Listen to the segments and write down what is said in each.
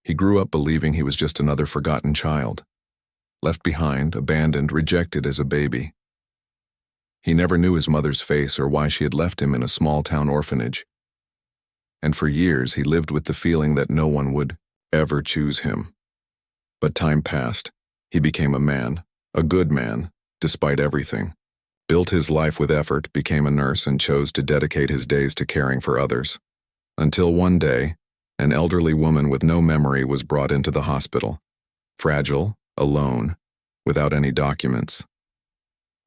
He grew up believing he was just another forgotten child, left behind, abandoned, rejected as a baby. He never knew his mother's face or why she had left him in a small-town orphanage. And for years he lived with the feeling that no one would ever choose him. But time passed. He became a man, a good man, despite everything. Built his life with effort, became a nurse, and chose to dedicate his days to caring for others. Until one day, an elderly woman with no memory was brought into the hospital, fragile, alone, without any documents,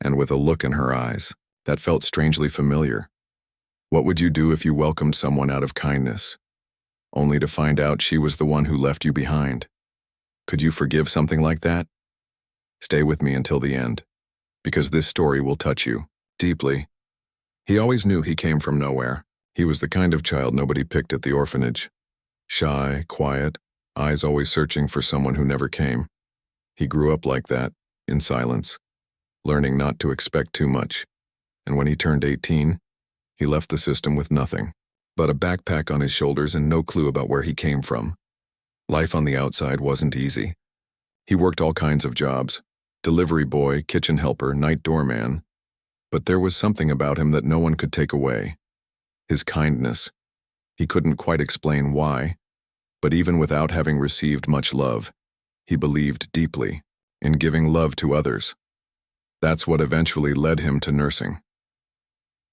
and with a look in her eyes that felt strangely familiar. What would you do if you welcomed someone out of kindness, only to find out she was the one who left you behind? Could you forgive something like that? Stay with me until the end, because this story will touch you deeply. He always knew he came from nowhere. He was the kind of child nobody picked at the orphanage. Shy, quiet, eyes always searching for someone who never came. He grew up like that, in silence, learning not to expect too much. And when he turned 18, he left the system with nothing but a backpack on his shoulders and no clue about where he came from. Life on the outside wasn't easy. He worked all kinds of jobs: delivery boy, kitchen helper, night doorman. But there was something about him that no one could take away. His kindness. He couldn't quite explain why, but even without having received much love, he believed deeply in giving love to others. That's what eventually led him to nursing.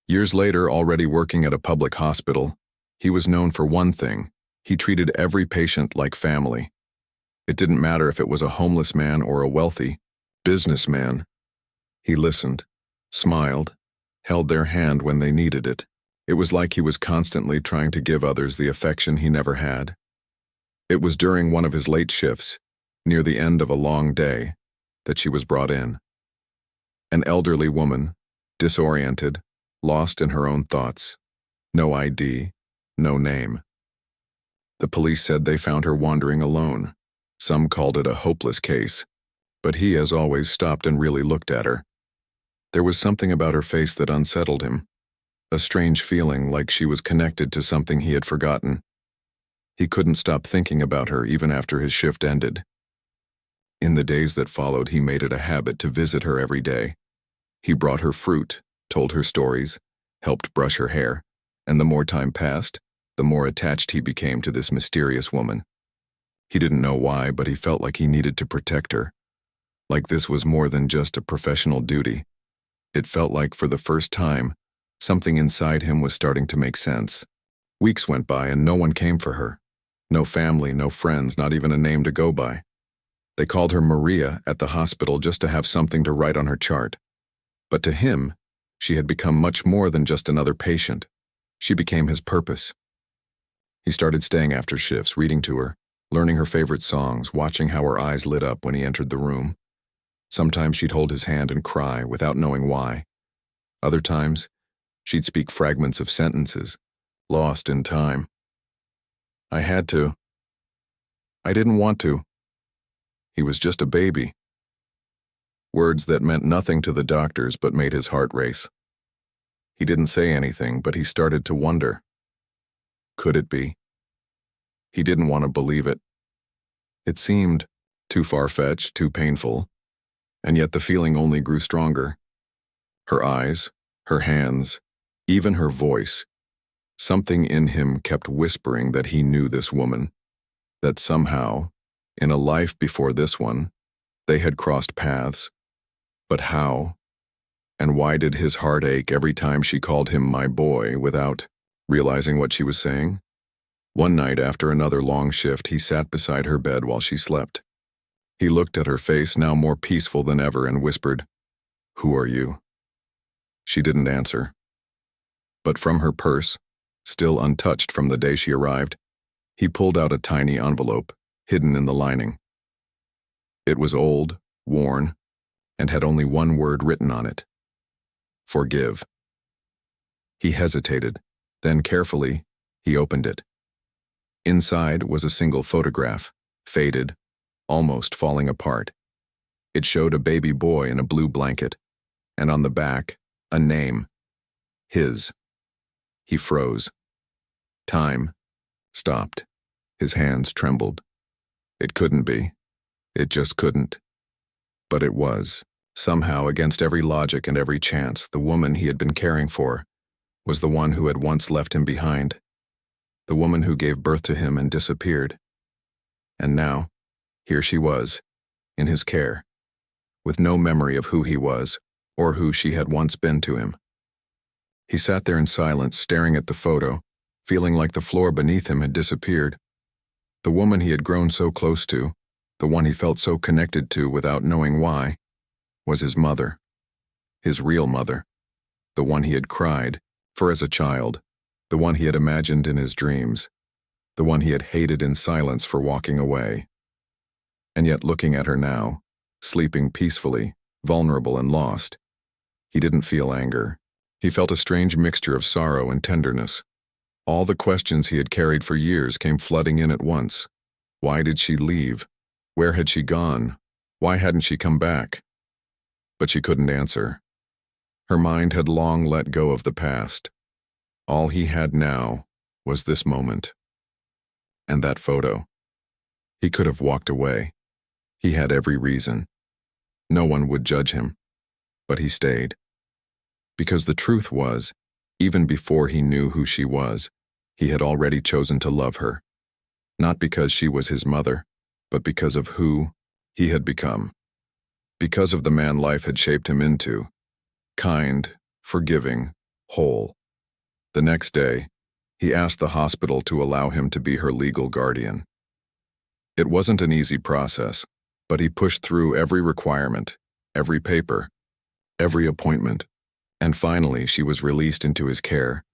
Years later, already working at a public hospital, he was known for one thing: he treated every patient like family. It didn't matter if it was a homeless man or a wealthy businessman. He listened, smiled, held their hand when they needed it. It was like he was constantly trying to give others the affection he never had. It was during one of his late shifts, near the end of a long day, that she was brought in. An elderly woman, disoriented, lost in her own thoughts. No ID, no name. The police said they found her wandering alone. Some called it a hopeless case, but he, as always, stopped and really looked at her. There was something about her face that unsettled him, a strange feeling like she was connected to something he had forgotten. He couldn't stop thinking about her even after his shift ended. In the days that followed, he made it a habit to visit her every day. He brought her fruit, told her stories, helped brush her hair, and the more time passed, the more attached he became to this mysterious woman. He didn't know why, but he felt like he needed to protect her. Like this was more than just a professional duty. It felt like, for the first time, something inside him was starting to make sense. Weeks went by and no one came for her. No family, no friends, not even a name to go by. They called her Maria at the hospital just to have something to write on her chart. But to him, she had become much more than just another patient. She became his purpose. He started staying after shifts, reading to her, learning her favorite songs, watching how her eyes lit up when he entered the room. Sometimes she'd hold his hand and cry without knowing why. Other times, she'd speak fragments of sentences, lost in time. I had to. I didn't want to. He was just a baby. Words that meant nothing to the doctors but made his heart race. He didn't say anything, but he started to wonder. Could it be? He didn't want to believe it. It seemed too far-fetched, too painful, and yet the feeling only grew stronger. Her eyes, her hands, even her voice. Something in him kept whispering that he knew this woman, that somehow, in a life before this one, they had crossed paths. But how? And why did his heart ache every time she called him my boy without realizing what she was saying? One night after another long shift, he sat beside her bed while she slept. He looked at her face, now more peaceful than ever, and whispered, "Who are you?" She didn't answer. But from her purse, still untouched from the day she arrived, he pulled out a tiny envelope, hidden in the lining. It was old, worn, and had only one word written on it: forgive. He hesitated, then carefully, he opened it. Inside was a single photograph, faded, almost falling apart. It showed a baby boy in a blue blanket, and on the back, a name. His. He froze. Time stopped. His hands trembled. It couldn't be. It just couldn't. But it was. Somehow, against every logic and every chance, the woman he had been caring for was the one who had once left him behind. The woman who gave birth to him and disappeared. And now, here she was, in his care, with no memory of who he was or who she had once been to him. He sat there in silence, staring at the photo, feeling like the floor beneath him had disappeared. The woman he had grown so close to, the one he felt so connected to without knowing why, was his mother. His real mother. The one he had cried for as a child. The one he had imagined in his dreams. The one he had hated in silence for walking away. And yet looking at her now, sleeping peacefully, vulnerable and lost, he didn't feel anger. He felt a strange mixture of sorrow and tenderness. All the questions he had carried for years came flooding in at once. Why did she leave? Where had she gone? Why hadn't she come back? But she couldn't answer. Her mind had long let go of the past. All he had now was this moment. And that photo. He could have walked away. He had every reason. No one would judge him. But he stayed. Because the truth was, even before he knew who she was, he had already chosen to love her. Not because she was his mother, but because of who he had become. Because of the man life had shaped him into. Kind, forgiving, whole. The next day, he asked the hospital to allow him to be her legal guardian. It wasn't an easy process, but he pushed through every requirement, every paper, every appointment, and finally she was released into his care.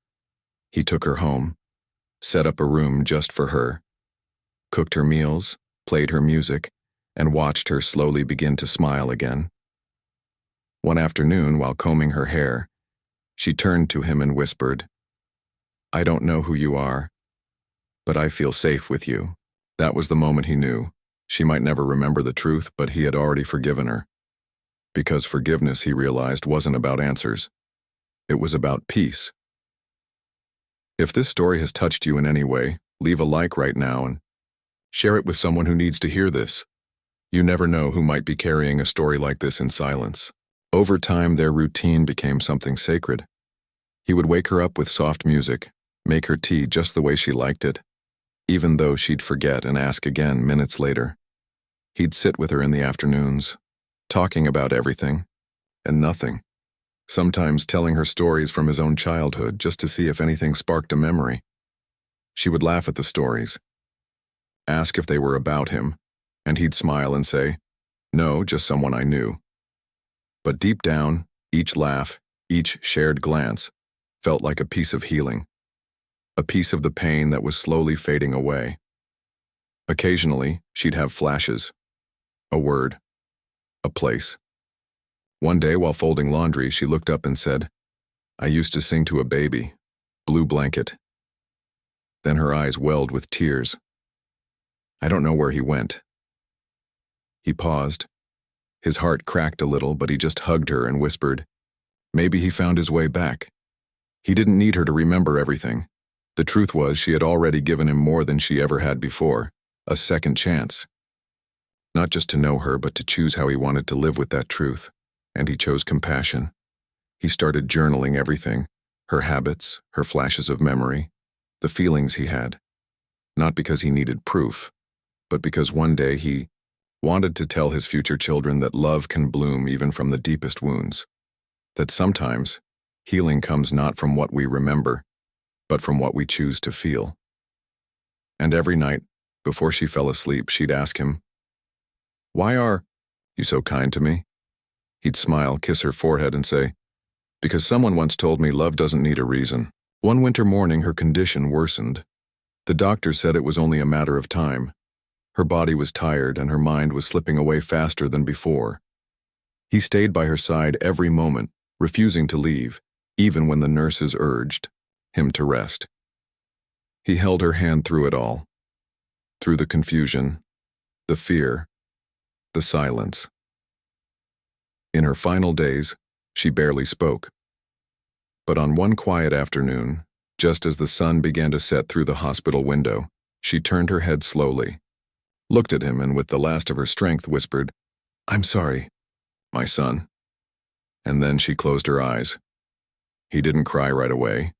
He took her home, set up a room just for her, cooked her meals, played her music, and watched her slowly begin to smile again. One afternoon, while combing her hair, she turned to him and whispered, "I don't know who you are, but I feel safe with you." That was the moment he knew. She might never remember the truth, but he had already forgiven her. Because forgiveness, he realized, wasn't about answers. It was about peace. If this story has touched you in any way, leave a like right now and share it with someone who needs to hear this. You never know who might be carrying a story like this in silence. Over time, their routine became something sacred. He would wake her up with soft music, make her tea just the way she liked it, even though she'd forget and ask again minutes later. He'd sit with her in the afternoons, talking about everything and nothing, sometimes telling her stories from his own childhood just to see if anything sparked a memory. She would laugh at the stories, ask if they were about him, and he'd smile and say, "No, just someone I knew." But deep down, each laugh, each shared glance, felt like a piece of healing, a piece of the pain that was slowly fading away. Occasionally, she'd have flashes, a word, a place. One day, while folding laundry, she looked up and said, "I used to sing to a baby, Blue Blanket." Then her eyes welled with tears. I don't know where he went. He paused. His heart cracked a little, but he just hugged her and whispered, maybe he found his way back. He didn't need her to remember everything. The truth was, she had already given him more than she ever had before, a second chance. Not just to know her, but to choose how he wanted to live with that truth. And he chose compassion. He started journaling everything, her habits, her flashes of memory, the feelings he had. Not because he needed proof, but because one day he wanted to tell his future children that love can bloom even from the deepest wounds. That sometimes healing comes not from what we remember, but from what we choose to feel. And every night, before she fell asleep, she'd ask him, "Why are you so kind to me?" He'd smile, kiss her forehead, and say, "Because someone once told me love doesn't need a reason." One winter morning, her condition worsened. The doctor said it was only a matter of time. Her body was tired and her mind was slipping away faster than before. He stayed by her side every moment, refusing to leave, even when the nurses urged him to rest. He held her hand through it all, through the confusion, the fear, the silence. In her final days, she barely spoke. But on one quiet afternoon, just as the sun began to set through the hospital window, she turned her head slowly. looked at him and with the last of her strength whispered, "I'm sorry, my son." And then she closed her eyes. He didn't cry right away.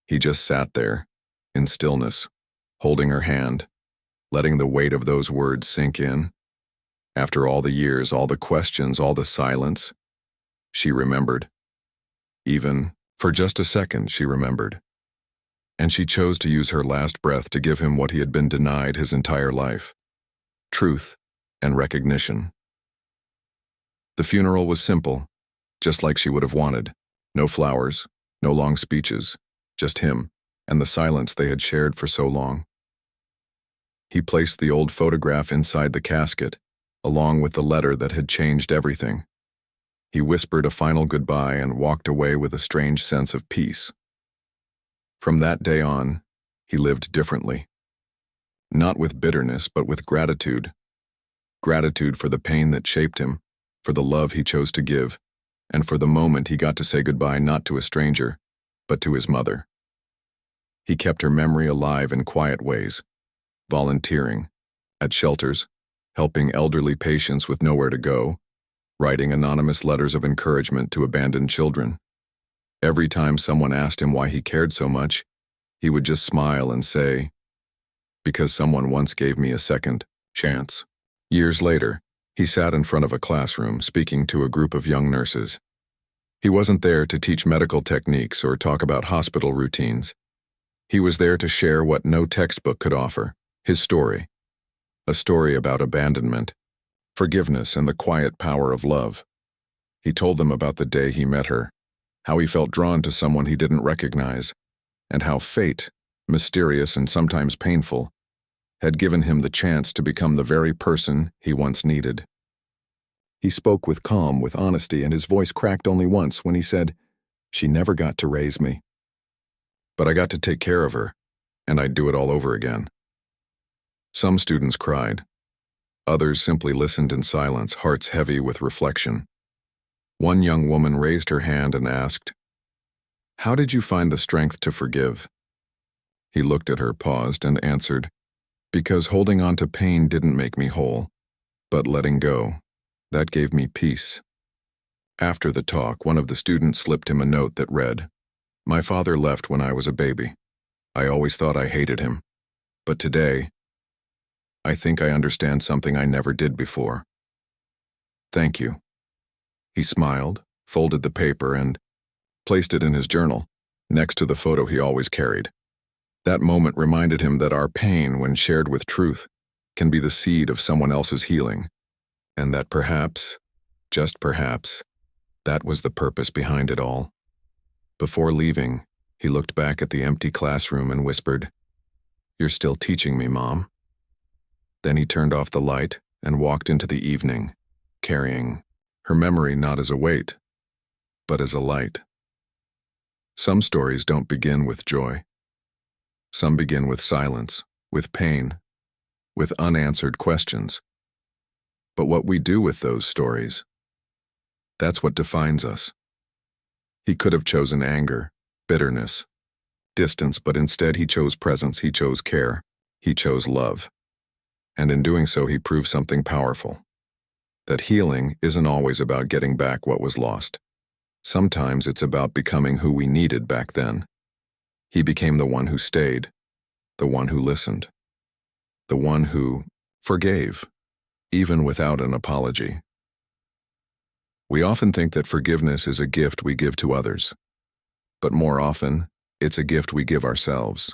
He just sat there, in stillness, holding her hand, letting the weight of those words sink in. After all the years, all the questions, all the silence, she remembered. Even, for just a second, she remembered. And she chose to use her last breath to give him what he had been denied his entire life: truth and recognition. The funeral was simple, just like she would have wanted. No flowers, no long speeches, just him and the silence they had shared for so long. He placed the old photograph inside the casket, along with the letter that had changed everything. He whispered a final goodbye and walked away with a strange sense of peace. From that day on, he lived differently. Not with bitterness, but with gratitude. Gratitude for the pain that shaped him, for the love he chose to give, and for the moment he got to say goodbye not to a stranger, but to his mother. He kept her memory alive in quiet ways, volunteering, at shelters, helping elderly patients with nowhere to go, writing anonymous letters of encouragement to abandoned children. Every time someone asked him why he cared so much, he would just smile and say, "Because someone once gave me a second chance." Years later, he sat in front of a classroom speaking to a group of young nurses. He wasn't there to teach medical techniques or talk about hospital routines. He was there to share what no textbook could offer: his story. A story about abandonment, forgiveness, and the quiet power of love. He told them about the day he met her, how he felt drawn to someone he didn't recognize, and how fate, mysterious and sometimes painful, had given him the chance to become the very person he once needed. He spoke with calm, with honesty, and his voice cracked only once when he said, "She never got to raise me. But I got to take care of her, and I'd do it all over again." Some students cried. Others simply listened in silence, hearts heavy with reflection. One young woman raised her hand and asked, "How did you find the strength to forgive?" He looked at her, paused, and answered, "Because holding on to pain didn't make me whole, but letting go, that gave me peace." After the talk, one of the students slipped him a note that read, "My father left when I was a baby. I always thought I hated him. But today, I think I understand something I never did before. Thank you." He smiled, folded the paper, and placed it in his journal, next to the photo he always carried. That moment reminded him that our pain, when shared with truth, can be the seed of someone else's healing, and that perhaps, just perhaps, that was the purpose behind it all. Before leaving, he looked back at the empty classroom and whispered, "You're still teaching me, Mom." Then he turned off the light and walked into the evening, carrying her memory not as a weight, but as a light. Some stories don't begin with joy. Some begin with silence, with pain, with unanswered questions. But what we do with those stories, that's what defines us. He could have chosen anger, bitterness, distance, but instead he chose presence, he chose care, he chose love. And in doing so, he proved something powerful: that healing isn't always about getting back what was lost. Sometimes it's about becoming who we needed back then. He became the one who stayed, the one who listened, the one who forgave, even without an apology. We often think that forgiveness is a gift we give to others, but more often, it's a gift we give ourselves.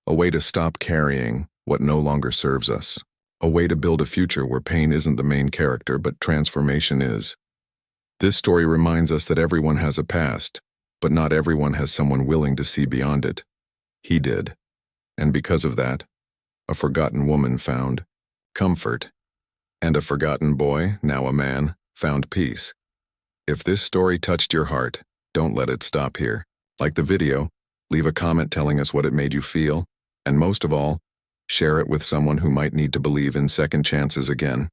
A way to stop carrying what no longer serves us. A way to build a future where pain isn't the main character, but transformation is. This story reminds us that everyone has a past, but not everyone has someone willing to see beyond it. He did. And because of that, a forgotten woman found comfort, and a forgotten boy, now a man, found peace. If this story touched your heart, don't let it stop here. Like the video, leave a comment telling us what it made you feel, and most of all, share it with someone who might need to believe in second chances again.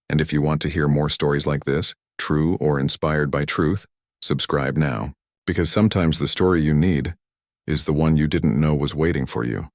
And if you want to hear more stories like this, true or inspired by truth, subscribe now, because sometimes the story you need is the one you didn't know was waiting for you.